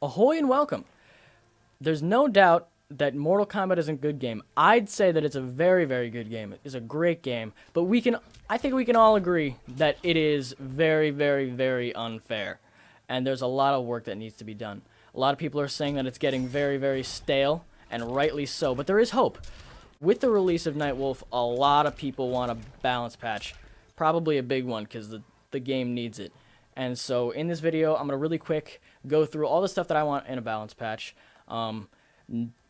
Ahoy and welcome. There's no doubt that Mortal Kombat is a good game. I'd say that it's a very, very good game. It's a great game, but I think we can all agree that it is very, very, very unfair, and there's a lot of work that needs to be done. A lot of people are saying that it's getting very, very stale, and rightly so, but there is hope. With the release of Nightwolf, a lot of people want a balance patch, probably a big one because the game needs it. And so in this video, I'm going to really quick go through all the stuff that I want in a balance patch.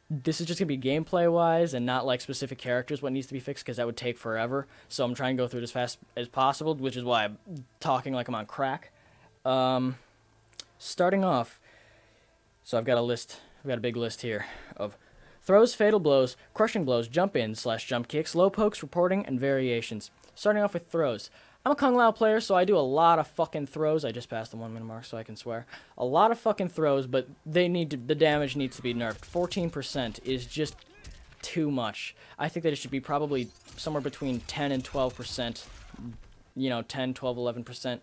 This is just going to be gameplay-wise and not like specific characters what needs to be fixed because that would take forever. So I'm trying to go through it as fast as possible, which is why I'm talking like I'm on crack. Starting off, so I've got a big list here of throws, fatal blows, crushing blows, jump in / jump kicks, low pokes, reporting, and variations. Starting off with throws. I'm a Kung Lao player, so I do a lot of fucking throws. I just passed the 1 minute mark, so I can swear. A lot of fucking throws, but the damage needs to be nerfed. 14% is just too much. I think that it should be probably somewhere between 10 and 12%. 10, 12, 11%.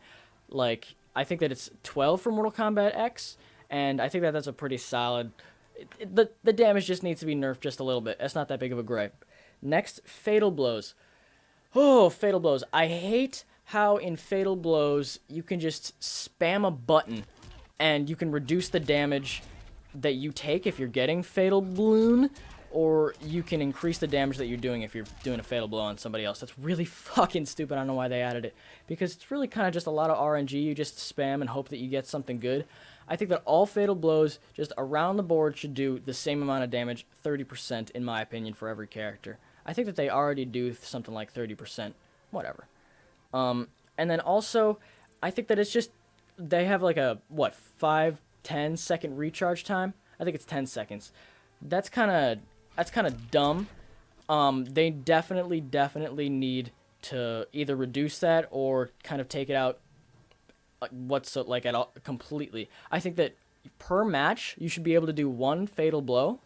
Like, I think that it's 12 for Mortal Kombat X, and I think that that's a pretty solid... The damage just needs to be nerfed just a little bit. That's not that big of a gripe. Next, fatal blows. Oh, fatal blows. I hate how in fatal blows you can just spam a button and you can reduce the damage that you take if you're getting fatal balloon, or you can increase the damage that you're doing if you're doing a fatal blow on somebody else. That's really fucking stupid. I don't know why they added it, because it's really kind of just a lot of RNG. You just spam and hope that you get something good. I think that all fatal blows just around the board should do the same amount of damage, 30% in my opinion, for every character. I think that they already do something like 30%. Whatever. And then also, I think that it's just, they have like a, 5-10 second recharge time? I think it's 10 seconds. That's kind of dumb. They definitely need to either reduce that or kind of take it out completely. I think that per match, you should be able to do one fatal blow.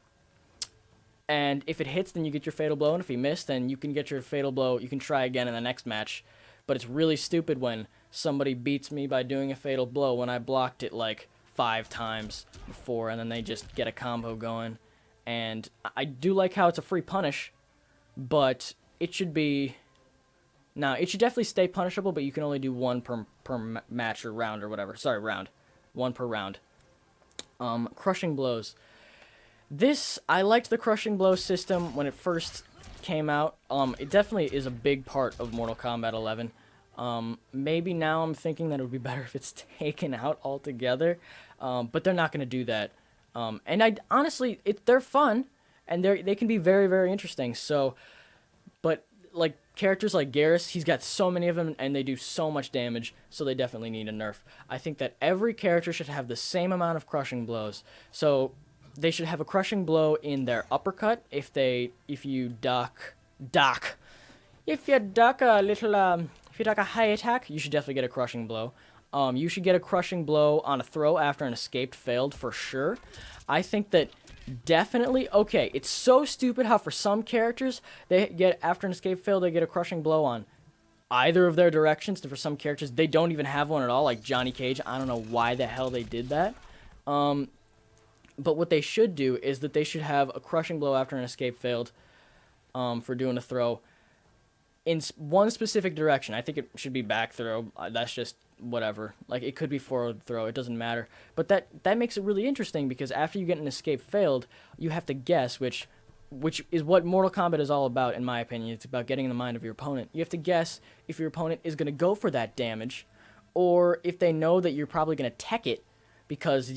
And if it hits, then you get your fatal blow, and if you miss, then you can get your fatal blow. You can try again in the next match. But it's really stupid when somebody beats me by doing a fatal blow when I blocked it like 5 times before, and then they just get a combo going. And I do like how it's a free punish, but it should be... Now, it should definitely stay punishable, but you can only do one per match or round or whatever. Sorry, round. One per round. Crushing blows. I liked the crushing blow system when it first came out. It definitely is a big part of Mortal Kombat 11. Maybe now I'm thinking that it would be better if it's taken out altogether, but they're not going to do that. And honestly, they're fun, and they can be very, very interesting. So, but like characters like Garrus, he's got so many of them, and they do so much damage, so they definitely need a nerf. I think that every character should have the same amount of crushing blows. So they should have a crushing blow in their uppercut if you duck a high attack, you should definitely get a crushing blow. You should get a crushing blow on a throw after an escaped failed for sure. I think that definitely, okay, it's so stupid how for some characters they get after an escape failed they get a crushing blow on either of their directions, and for some characters they don't even have one at all, like Johnny Cage. I don't know why the hell they did that. But what they should do is that they should have a crushing blow after an escape failed for doing a throw in one specific direction. I think it should be back throw. That's just whatever. Like, it could be forward throw. It doesn't matter. But that makes it really interesting, because after you get an escape failed, you have to guess, which is what Mortal Kombat is all about, in my opinion. It's about getting in the mind of your opponent. You have to guess if your opponent is going to go for that damage, or if they know that you're probably going to tech it, because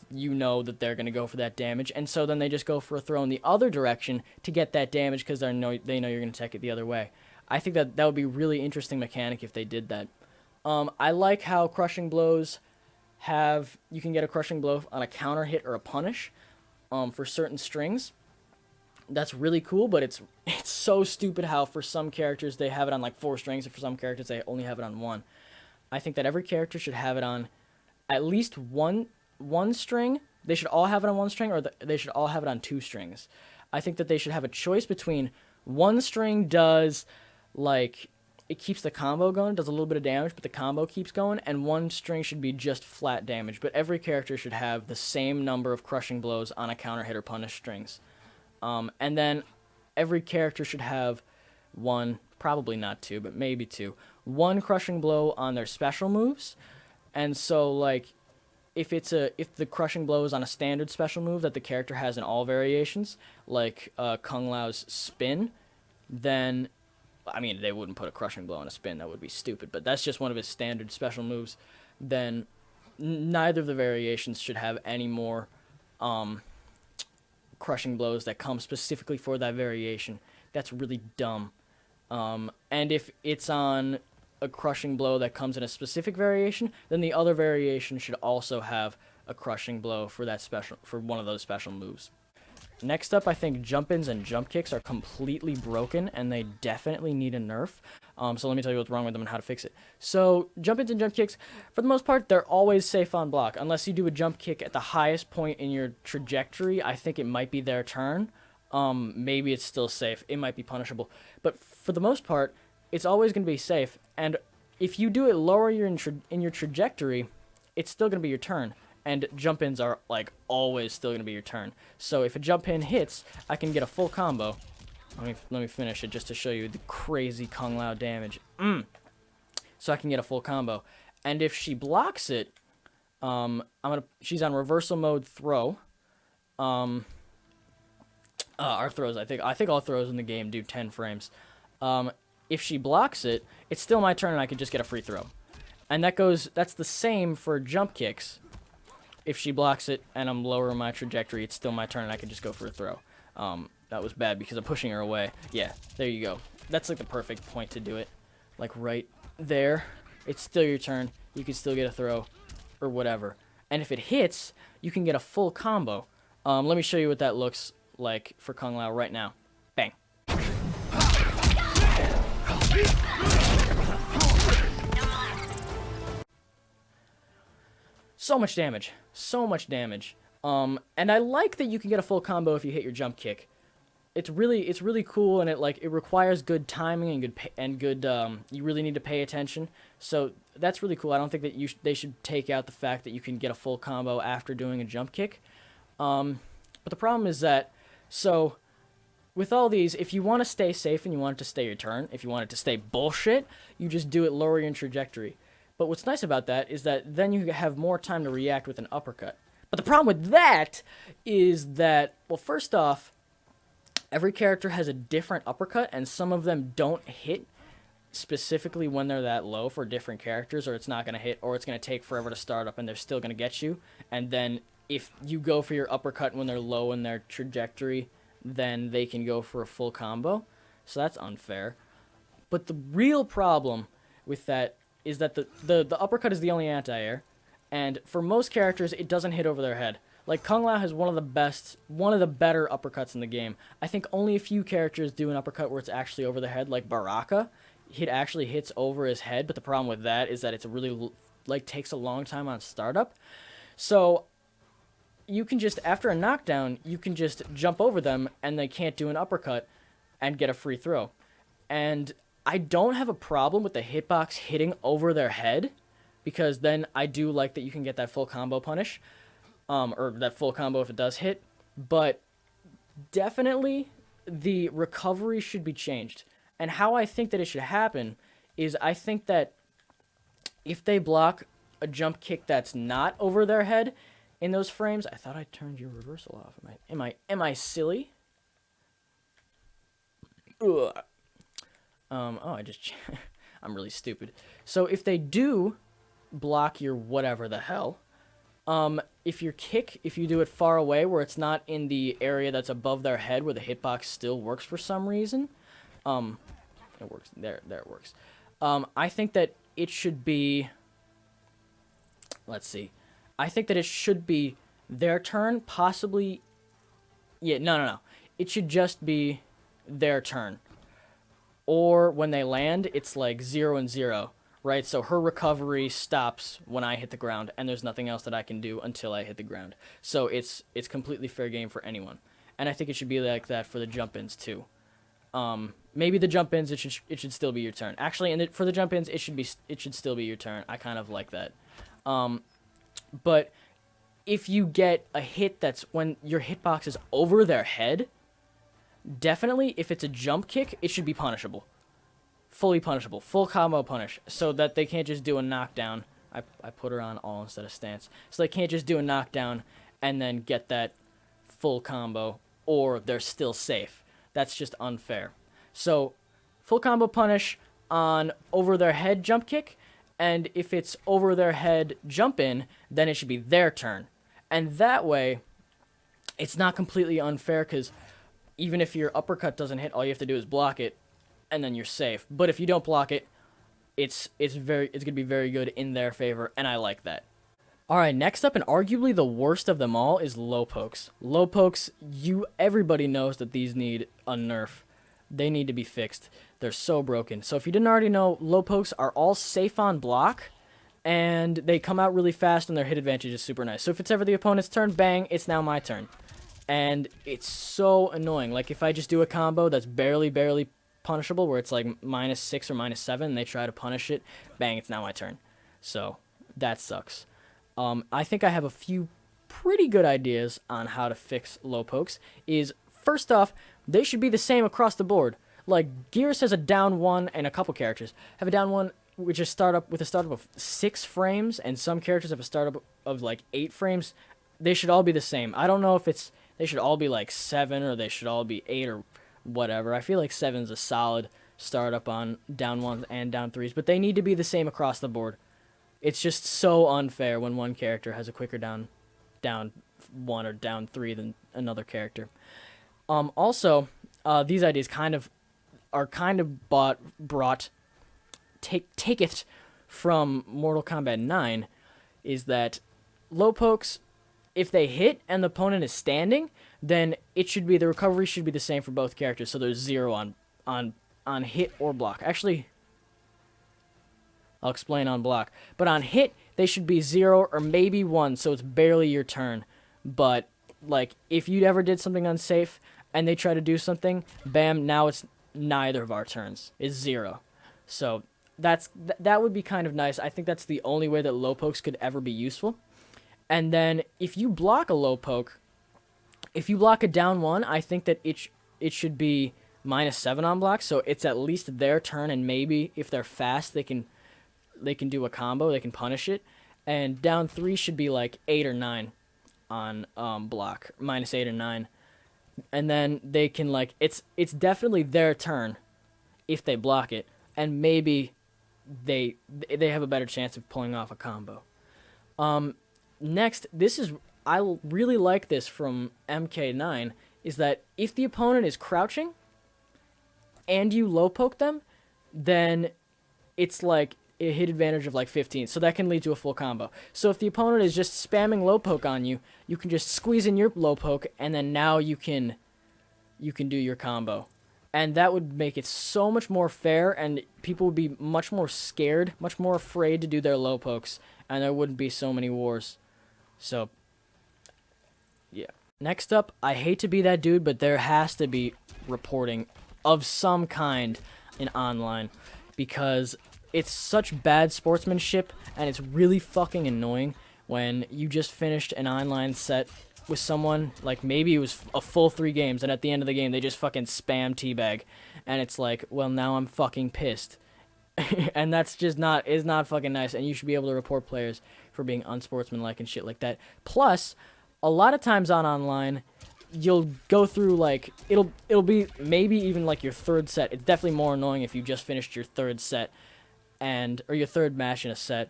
you know that they're going to go for that damage, and so then they just go for a throw in the other direction to get that damage because they know you're going to tech it the other way. I think that would be a really interesting mechanic if they did that. I like how crushing blows you can get a crushing blow on a counter hit or a punish for certain strings. That's really cool, but it's so stupid how for some characters they have it on like 4 strings, and for some characters they only have it on 1. I think that every character should have it on at least one string. They should all have it on 1 string, or they should all have it on 2 strings. I think that they should have a choice between 1 string does like it keeps the combo going, does a little bit of damage, but the combo keeps going, and one string should be just flat damage. But every character should have the same number of crushing blows on a counter hit or punish strings. And then every character should have one, probably not two, but maybe two, one crushing blow on their special moves. And so, like, if the crushing blow is on a standard special move that the character has in all variations, like Kung Lao's spin, then, I mean, they wouldn't put a crushing blow on a spin. That would be stupid. But that's just one of his standard special moves. Then neither of the variations should have any more crushing blows that come specifically for that variation. That's really dumb. And if it's on a crushing blow that comes in a specific variation, then the other variation should also have a crushing blow for one of those special moves. Next up, I think jump-ins and jump kicks are completely broken, and they definitely need a nerf. So let me tell you what's wrong with them and how to fix it. So jump-ins and jump kicks, for the most part, they're always safe on block. Unless you do a jump kick at the highest point in your trajectory, I think it might be their turn. Maybe it's still safe. It might be punishable. But for the most part, it's always going to be safe. And if you do it lower in your trajectory, it's still going to be your turn. And jump-ins are, like, always still going to be your turn. So if a jump-in hits, I can get a full combo. Let me finish it just to show you the crazy Kung Lao damage. So I can get a full combo. And if she blocks it, she's on reversal mode throw. Our throws, I think all throws in the game do 10 frames. If she blocks it, it's still my turn and I can just get a free throw. And that's the same for jump kicks. If she blocks it and I'm lower in my trajectory, it's still my turn and I can just go for a throw. That was bad because I'm pushing her away. Yeah, there you go. That's like the perfect point to do it. Like right there. It's still your turn. You can still get a throw or whatever. And if it hits, you can get a full combo. Let me show you what that looks like for Kung Lao right now. Bang. So much damage. So much damage. And I like that you can get a full combo if you hit your jump kick. It's really cool, and it requires good timing and good you really need to pay attention. So that's really cool. I don't think that they should take out the fact that you can get a full combo after doing a jump kick. But the problem is that, so with all these, if you want to stay safe and you want it to stay your turn, if you want it to stay bullshit, you just do it lower your trajectory. But what's nice about that is that then you have more time to react with an uppercut. But the problem with that is that, well, first off, every character has a different uppercut, and some of them don't hit specifically when they're that low for different characters, or it's not going to hit, or it's going to take forever to start up, and they're still going to get you. And then if you go for your uppercut when they're low in their trajectory, then they can go for a full combo. So that's unfair. But the real problem with that is that the uppercut is the only anti-air, and for most characters, it doesn't hit over their head. Like, Kung Lao has one of the better uppercuts in the game. I think only a few characters do an uppercut where it's actually over their head, like Baraka. It actually hits over his head, but the problem with that is that it's really, takes a long time on startup. So you can just, after a knockdown, you can just jump over them, and they can't do an uppercut and get a free throw. And I don't have a problem with the hitbox hitting over their head, because then I do like that you can get that full combo punish, or that full combo if it does hit. But definitely the recovery should be changed. And how I think that it should happen is I think that if they block a jump kick that's not over their head in those frames, I thought I turned your reversal off. Am I silly? Ugh. I'm really stupid. So if they do block your whatever the hell, if you do it far away where it's not in the area that's above their head where the hitbox still works for some reason, it works. There it works. I think that it should be, let's see. I think that it should be their turn, possibly, no. It should just be their turn. Or when they land, it's like 0 and 0, right? So her recovery stops when I hit the ground, and there's nothing else that I can do until I hit the ground. So it's completely fair game for anyone. And I think it should be like that for the jump-ins too. Maybe the jump ins, it should still be your turn. Actually, and for the jump ins, it should still be your turn. I kind of like that. But if you get a hit that's when your hitbox is over their head, definitely if it's a jump kick, it should be punishable. Fully punishable. Full combo punish. So that they can't just do a knockdown. I put her on all instead of stance. So they can't just do a knockdown and then get that full combo, or they're still safe. That's just unfair. So full combo punish on over their head jump kick, and if it's over their head jump in, then it should be their turn. And that way, it's not completely unfair, because even if your uppercut doesn't hit, all you have to do is block it, and then you're safe. But if you don't block it, it's gonna be very good in their favor, and I like that. All right, next up, and arguably the worst of them all, is low pokes. Low pokes, everybody knows that these need a nerf. They need to be fixed. They're so broken. So if you didn't already know, low pokes are all safe on block, and they come out really fast, and their hit advantage is super nice. So if it's ever the opponent's turn, bang, it's now my turn. And it's so annoying. Like, if I just do a combo that's barely punishable, where it's like -6 or -7, and they try to punish it, bang, it's now my turn. So that sucks. I think I have a few pretty good ideas on how to fix low pokes. First off, they should be the same across the board. Like, Gears has a down 1, and a couple characters have a down 1, which is startup of 6 frames, and some characters have a startup of like 8 frames. They should all be the same. I don't know if they should all be like 7, or they should all be 8, or whatever. I feel like 7's a solid startup on down 1s and down 3s, but they need to be the same across the board. It's just so unfair when one character has a quicker down 1 or down 3 than another character. Also, these ideas taketh from Mortal Kombat 9, is that low pokes, if they hit and the opponent is standing, then the recovery should be the same for both characters, so there's 0 on hit or block. Actually, I'll explain on block. But on hit, they should be 0 or maybe 1, so it's barely your turn. But, like, if you ever did something unsafe and they try to do something, bam, now it's neither of our turns. It's 0. So that would be kind of nice. I think that's the only way that low pokes could ever be useful. And then if you block a low poke, if you block a down 1, I think that it should be -7 on block, so it's at least their turn, and maybe if they're fast, they can do a combo, they can punish it. And down 3 should be like 8 or 9 on block, -8 or 9. And then they can, like, it's definitely their turn if they block it, and maybe they have a better chance of pulling off a combo. Next, I really like this from Mk9, is that if the opponent is crouching and you low poke them, then it's like a hit advantage of like 15, so that can lead to a full combo. So if the opponent is just spamming low poke on you, you can just squeeze in your low poke, and then now you can do your combo. And that would make it so much more fair, and people would be much more scared, much more afraid to do their low pokes, and there wouldn't be so many wars. So, yeah. Next up, I hate to be that dude, but there has to be reporting of some kind in online, because it's such bad sportsmanship, and it's really fucking annoying when you just finished an online set with someone, like maybe it was a full 3 games, and at the end of the game they just fucking spam teabag, and it's like, well, now I'm fucking pissed. And that's just not fucking nice, and you should be able to report players for being unsportsmanlike and shit like that. Plus, a lot of times on online, you'll go through, like, it'll be maybe even like your 3rd set. It's definitely more annoying if you just finished your 3rd set, or your 3rd match in a set,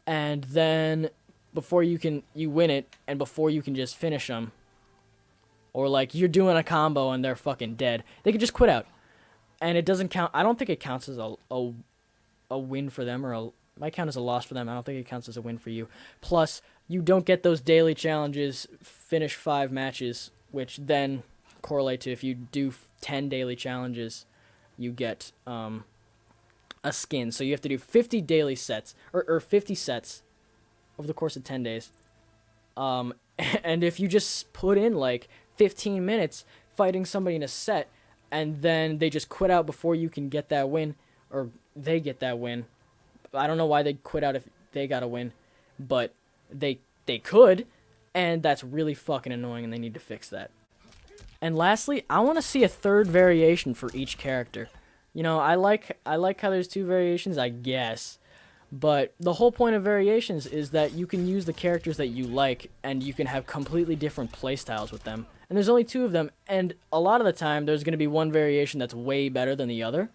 and then before you win it, and before you can just finish them, or like you're doing a combo and they're fucking dead, they could just quit out, and it doesn't count. I don't think it counts as a win for them, or it might count as a loss for them. I don't think it counts as a win for you. Plus, you don't get those daily challenges, finish 5 matches, which then correlate to if you do 10 daily challenges, you get a skin. So you have to do 50 daily sets, or 50 sets over the course of 10 days. And if you just put in like 15 minutes fighting somebody in a set, and then they just quit out before you can get that win, or they get that win. I don't know why they'd quit out if they got a win, but they could, and that's really fucking annoying, and they need to fix that. And lastly, I want to see a third variation for each character. You know, I like how there's 2 variations, I guess. But the whole point of variations is that you can use the characters that you like, and you can have completely different playstyles with them. And there's only 2 of them, and a lot of the time there's going to be one variation that's way better than the other.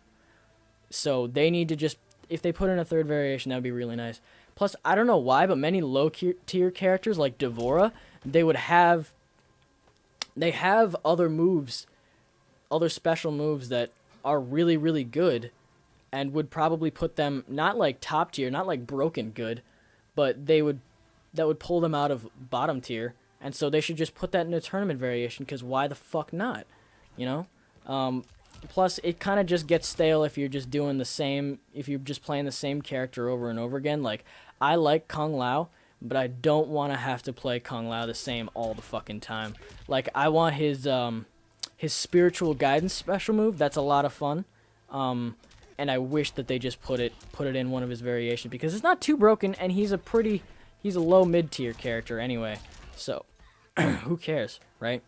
So they need to just, if they put in a third variation, that would be really nice. Plus, I don't know why, but many low-tier characters like Devora, they have other moves, other special moves that are really, really good, and would probably put them not like top tier, not like broken good, but that would pull them out of bottom tier. And so they should just put that in a tournament variation, because why the fuck not? You know? Plus, it kind of just gets stale if you're just doing the same, if you're just playing the same character over and over again. Like, I like Kung Lao, but I don't want to have to play Kung Lao the same all the fucking time. Like, I want his spiritual guidance special move. That's a lot of fun. And I wish that they just put it in one of his variations, because it's not too broken, and he's a low mid-tier character anyway. So, who cares, right?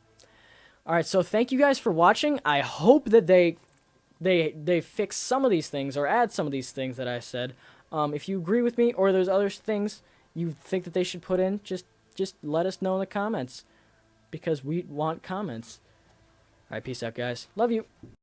Alright, so thank you guys for watching. I hope that they fix some of these things, or add some of these things that I said. If you agree with me, or there's other things you think that they should put in, just let us know in the comments, because we want comments. Alright, peace out, guys. Love you.